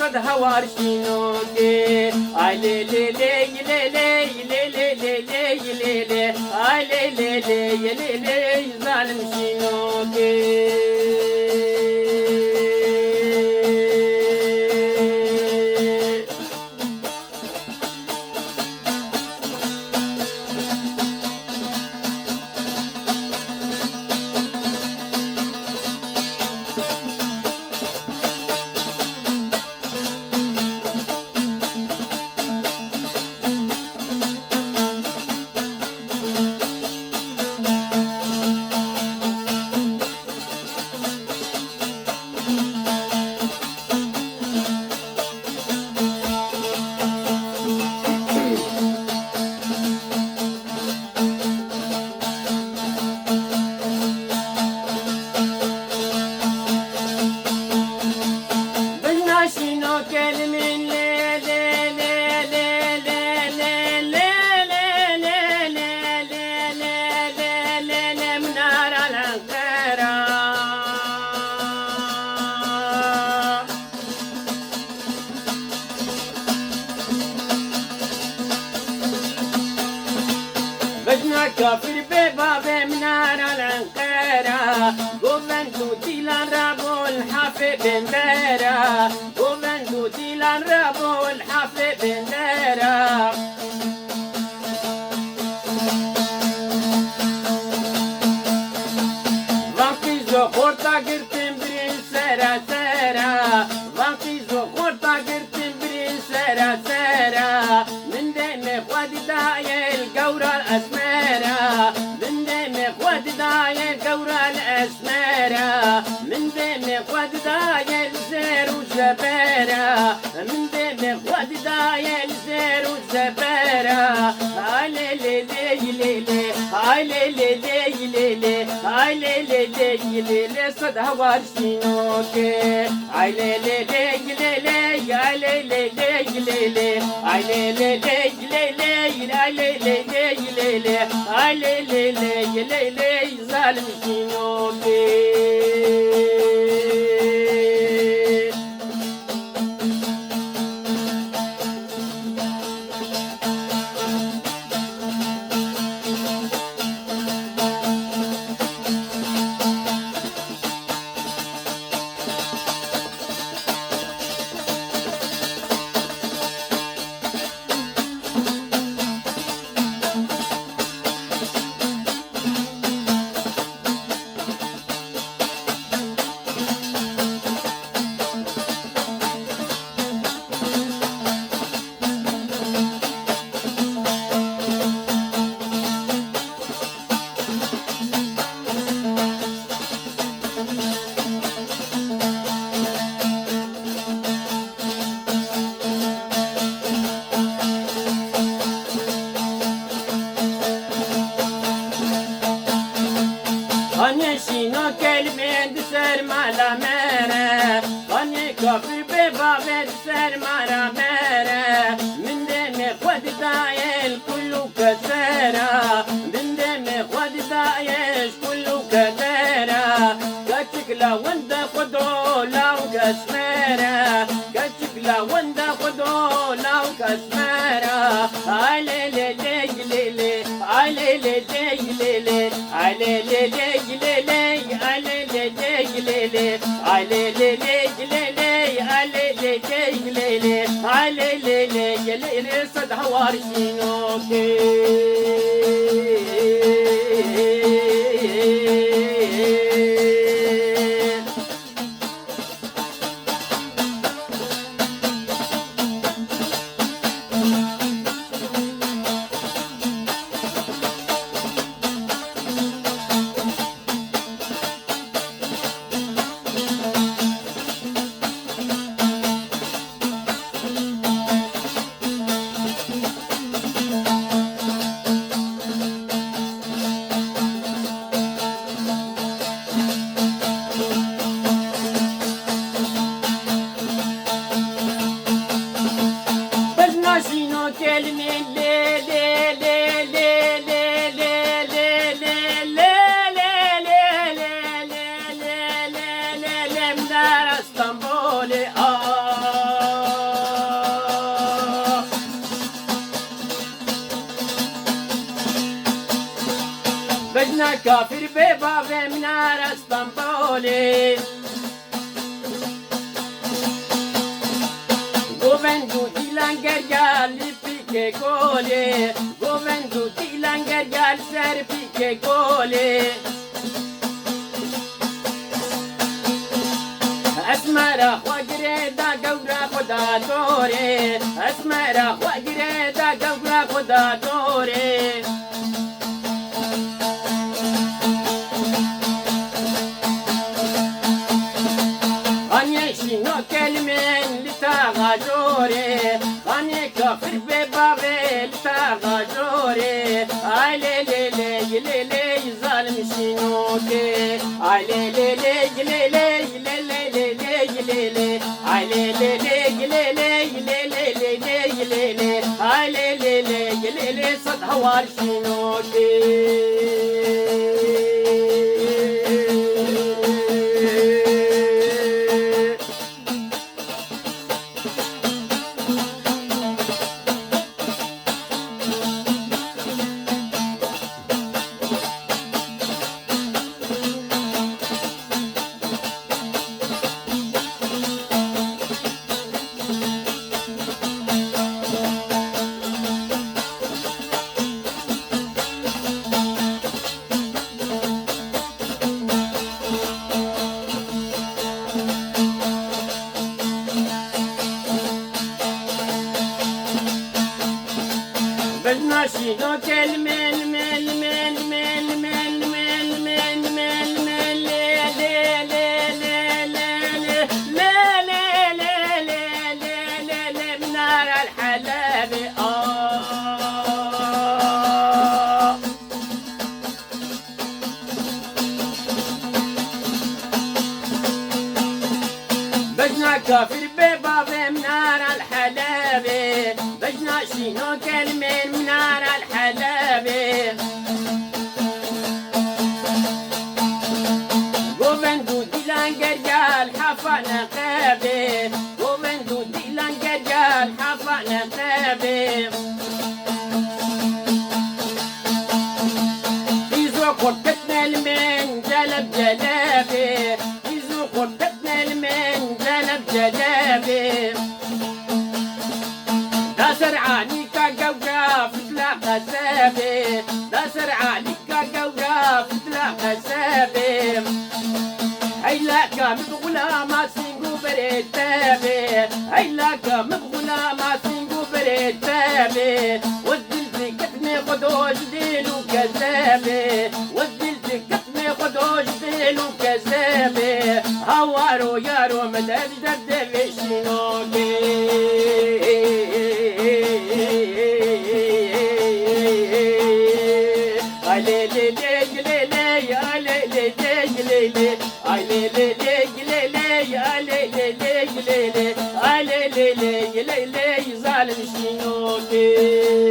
صدها وارشينوكي علي لي لي لي لي لي لي لي لي علي لي لي لي لي ظالم شينوكي كافر بباب منار العنقرة قومنتو ديلان رابو الحافي بندرة قومنتو ديلان رابو الحافي بندرة وانقيزو خورتا قرتن برين سرا سرا وانقيزو خورتا قرتن برين سرا سرا من دم خوادي داية القورة الأسمرة من دم خوادي داية القورة الأسمرة من دم خوادي داية الزير والزبرة من دم خوادي داية الزير والزبرة علي لي لي لي لي علي لي لي لي لي علي لي لي لي لي صدها وارشينوكي علي لي لي لي لي علي لي لي لي لي علي لي لي لي لي علي لي لي لي لي علي لي لي لي لي ظالم شينوكي شينو كلمة دسر مالا مانا غني كافي ببابة دسر مالا مانا من دم خود دايل كله كسرة من دم خود دايل كله كسرة كاتك لا وندا خدو لاو كسمرة كاتك لا وندا خدو لاو كسمرة علي لي لي لي لي علي لي لي لي علي لي لي علي لي لي علي لي لي علي لي علي لي صدها وارشينوكي بجنا كافر بباب منار اسطنبولي Govendu dilangergal pike gole Govendu dilangergal ser pike gole اسمرا وجري دا جورا خدا دوري اسمرا وجري دا جورا خدا دوري شنو كلمين لتغاجوري خاني كفر ببابي لتغاجوري اي لي لي لي لي لي ظالم شنوكي اي لي لي لي لي لي لي لي لي لي لي اي لي لي لي لي لي لي لي لي لي لي اي لي لي لي لي لي صد هوار شنوكي شنو كلمن من من من من من من من من لا لا لا لا لا لا لا لا لا لا من نار الحلب بجنا كافر بباب من نار الحلب بجنا شنو كلمن من نار الحلب قومندو ديلان قرقال حفا نقابي قومندو ديلان قرقال حفا نقابي بيزو قرطتنا المن جلب جلابي بيزو قرطتنا المن جلب جلابي داسر عليك جوجا فتلا قسابي داسر عليك جوجا فتلا قسابي هيلاك مبغلا ما سينجو بريتابي هيلاك مبغلا ما سينجو بريتابي والدلتي كتني خدوش ديلو كذابي والدلتي كتني خدوش ديلو كذابي هوارو يارو مدد جد بشنوكي ظالم شنوكي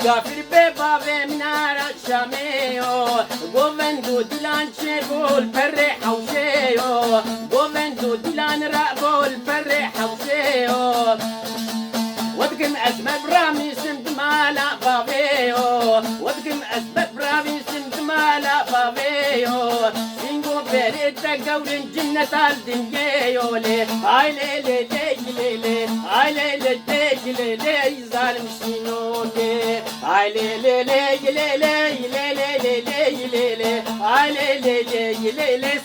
كافر بباب منار الشاميو قومندو دلان شيبو الفرح وشيو قومندو دلان رأبو الفرح وشيو ودكم أسباب رامي سمت مالا بابيو ودكم أسباب رامي سمت مالا بابيو سينجو بريتا قول جنة الدنيا لي هاي لي لي لي لي هاي لي لي لي لي ظالم شين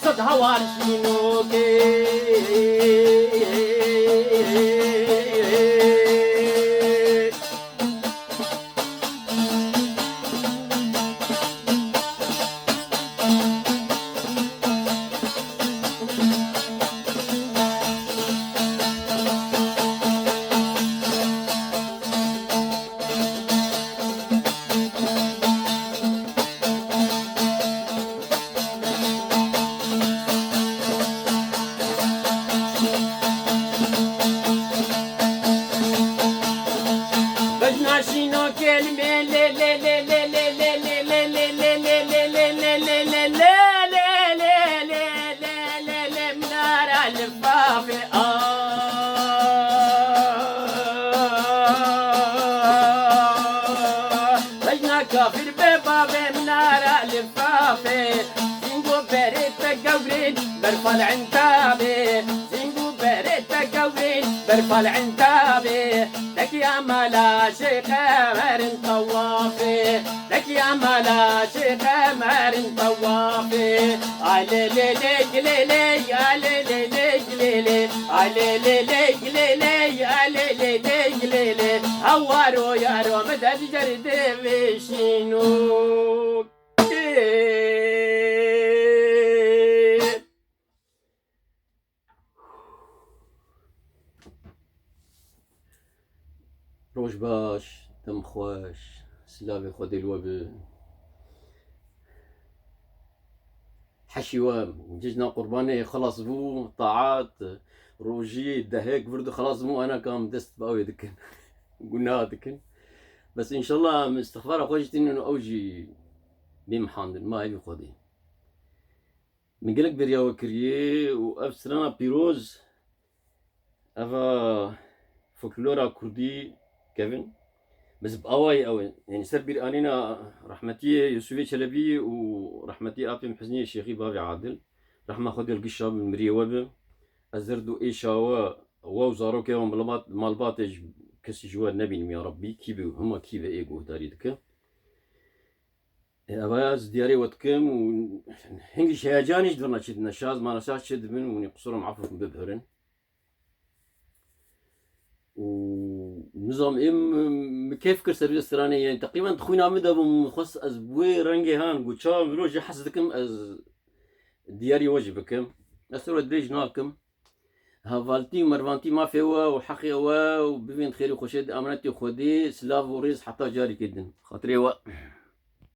صد هوار شنوكي بجناشينو كلمة لي لي لي لي لي لي لي لي لي لي منار الفافي بجنا كافر ببابي منار الفافي زنقو بريت قورين برفع العنتابي زنقو بريت قورين برفع العنتابي لك يا ملا شيخ مر طوافي لك يا ملا شيخ مر طوافي علي لي لي لي لي علي لي لي لي علي لي لي لي علي لي لي لي هوارو يا رو مدد جرد بشينو روش باش دم خوش سلامي خودي الوبل حشيوام ججنا قرباني خلاص بو طاعات روجي دهيك برضو خلاص مو انا كان دست باوي دكن قلنا دكن بس ان شاء الله من استغفار خوجت انه اوجي بمحاندن ما هي خودي من قلق بريا وكريه وافسرنا بيروز افا فولكلورا كردي كيفن بس بقواي قوي يعني سربي انينا رحمتي يوسفي شلبي ورحمتي ابي محزني الشيخي بابي عادل رحمه خدي القشة من مريوبه ازردو ايشاوا ووزارو كيوم مالباتج كسي جوا النبي يا ربي كيبي هما كيبي ايجو داري دكا اباز دياري وتكم هنجش هيجانيش درنا شد نشاز ما نساش شد من ونقصرهم عفو ببهرن ونظام كيف كر سربي السراني يعني تقريبا تخوينا مدى بمخص از بوي رنجي هان قلت شا مروجي حسدكم از دياري واجبكم اسرو دريج ناكم هافالتي مرفانتي ما فيوا وحقي وا وبفين خيري خوشيد امانتي خودي سلاف وريز حتى جاري كدن خاطري وا